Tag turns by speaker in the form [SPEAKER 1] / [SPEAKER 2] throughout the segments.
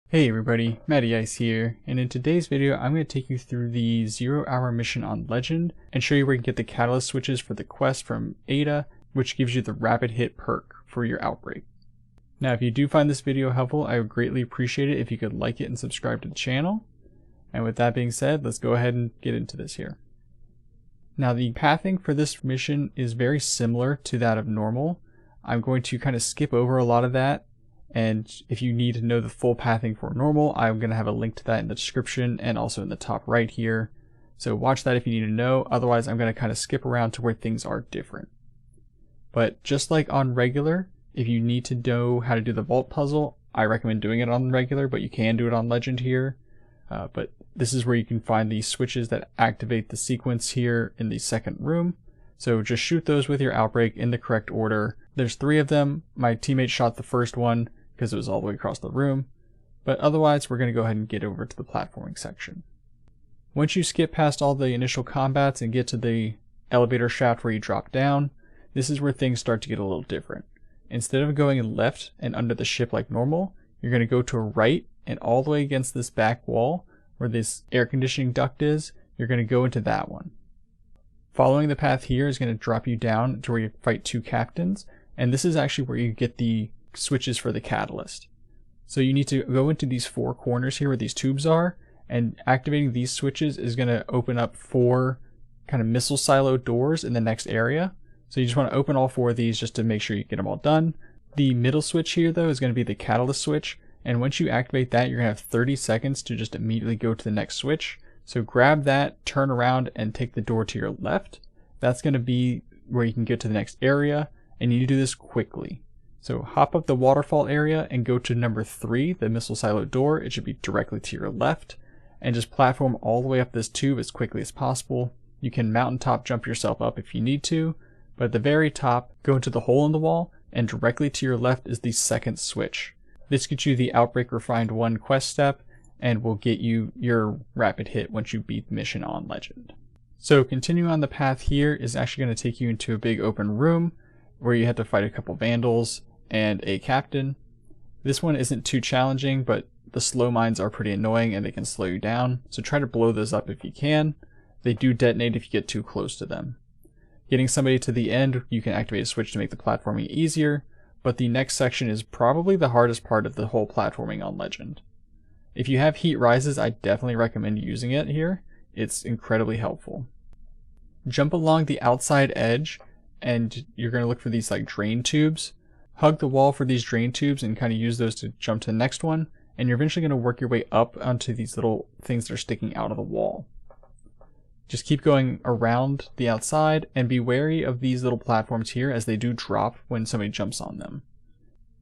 [SPEAKER 1] Hey everybody, Matty Ice here, and in today's video I'm going to take you through the 0-hour mission on Legend and show you where you can get the catalyst switches for the quest from Ada, which gives you the rapid hit perk for your outbreak. Now if you do find this video helpful, I would greatly appreciate it if you could like it and subscribe to the channel. And with that being said, let's go ahead and get into this here. Now the pathing for this mission is very similar to that of normal. I'm going to kind of skip over a lot of that. And if you need to know the full pathing for normal, I'm going to have a link to that in the description and also in the top right here. So watch that if you need to know. Otherwise, I'm going to kind of skip around to where things are different. But just like on regular, if you need to know how to do the vault puzzle, I recommend doing it on regular, but you can do it on Legend here. But this is where you can find the switches that activate the sequence here in the second room. So just shoot those with your outbreak in the correct order. There's 3 of them. My teammate shot the first one because it was all the way across the room, but otherwise we're going to go ahead and get over to the platforming section. Once you skip past all the initial combats and get to the elevator shaft where you drop down, this is where things start to get a little different. Instead of going left and under the ship like normal, you're going to go to a right and all the way against this back wall where this air conditioning duct is, you're going to go into that one. Following the path here is going to drop you down to where you fight 2 captains, and this is actually where you get the switches for the catalyst. So you need to go into these 4 corners here where these tubes are, and activating these switches is going to open up 4 kind of missile silo doors in the next area. So you just want to open all 4 of these just to make sure you get them all done. The middle switch here though is going to be the catalyst switch, and once you activate that you're going to have 30 seconds to just immediately go to the next switch. So grab that, turn around, and take the door to your left. That's going to be where you can get to the next area, and you need to do this quickly. So hop up the waterfall area and go to number 3, the missile silo door. It should be directly to your left, and just platform all the way up this tube as quickly as possible. You can mountaintop jump yourself up if you need to, but at the very top, go into the hole in the wall, and directly to your left is the second switch. This gets you the Outbreak Refined 1 quest step, and will get you your rapid hit once you beat the mission on Legend. So continuing on the path here is actually going to take you into a big open room where you have to fight a couple vandals and a captain. This one isn't too challenging, but the slow mines are pretty annoying and they can slow you down, so try to blow those up if you can. They do detonate if you get too close to them. Getting somebody to the end, you can activate a switch to make the platforming easier, but the next section is probably the hardest part of the whole platforming on Legend. If you have heat rises, I definitely recommend using it here. It's incredibly helpful. Jump along the outside edge and you're going to look for these like drain tubes. Hug the wall for these drain tubes and kind of use those to jump to the next one, and you're eventually going to work your way up onto these little things that are sticking out of the wall. Just keep going around the outside and be wary of these little platforms here as they do drop when somebody jumps on them.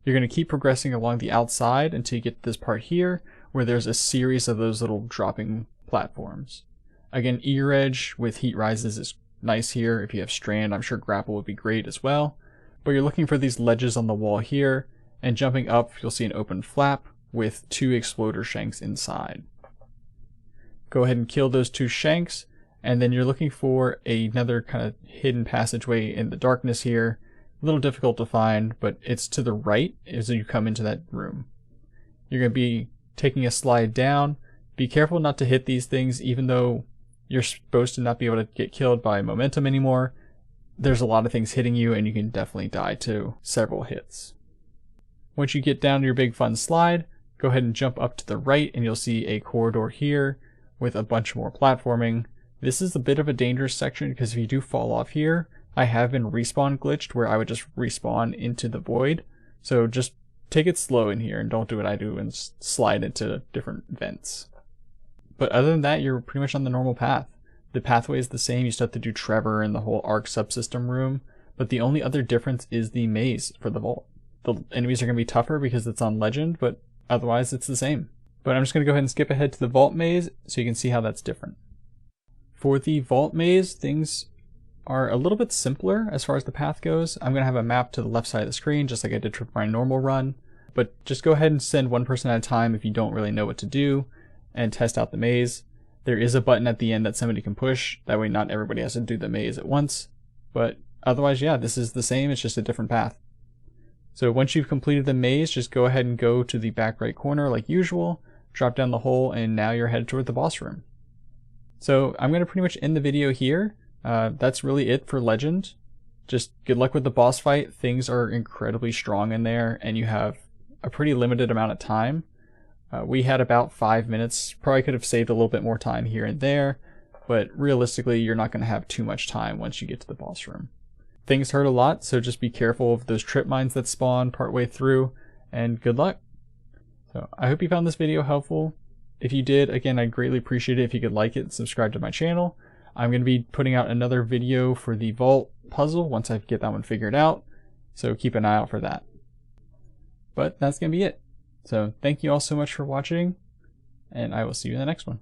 [SPEAKER 1] You're going to keep progressing along the outside until you get to this part here where there's a series of those little dropping platforms. Again, ear edge with heat rises is nice here. If you have strand, I'm sure grapple would be great as well. But you're looking for these ledges on the wall here, and jumping up you'll see an open flap with 2 exploder shanks inside. Go ahead and kill those 2 shanks, and then you're looking for another kind of hidden passageway in the darkness here. A little difficult to find, but it's to the right as you come into that room. You're going to be taking a slide down. Be careful not to hit these things, even though you're supposed to not be able to get killed by momentum anymore. There's a lot of things hitting you and you can definitely die to several hits. Once you get down to your big fun slide, go ahead and jump up to the right and you'll see a corridor here with a bunch more platforming. This is a bit of a dangerous section because if you do fall off here, I have been respawn glitched where I would just respawn into the void. So just take it slow in here and don't do what I do and slide into different vents. But other than that, you're pretty much on the normal path. The pathway is the same. You still have to do Trevor and the whole Arc subsystem room, but the only other difference is the maze for the vault. The enemies are going to be tougher because it's on Legend, but otherwise it's the same. But I'm just going to go ahead and skip ahead to the vault maze so you can see how that's different. For the vault maze, things are a little bit simpler as far as the path goes. I'm going to have a map to the left side of the screen just like I did for my normal run, but just go ahead and send one person at a time if you don't really know what to do and test out the maze. There is a button at the end that somebody can push, that way not everybody has to do the maze at once, but otherwise yeah, this is the same, it's just a different path. So once you've completed the maze, just go ahead and go to the back right corner like usual, drop down the hole, and now you're headed toward the boss room. So I'm going to pretty much end the video here. That's really it for Legend. Just good luck with the boss fight. Things are incredibly strong in there, and you have a pretty limited amount of time. We had about 5 minutes. Probably could have saved a little bit more time here and there, but realistically you're not going to have too much time once you get to the boss room. Things hurt a lot, so just be careful of those trip mines that spawn partway through, and good luck. So I hope you found this video helpful. If you did, again, I'd greatly appreciate it if you could like it and subscribe to my channel. I'm going to be putting out another video for the vault puzzle once I get that one figured out, so keep an eye out for that. But that's going to be it. So thank you all so much for watching, and I will see you in the next one.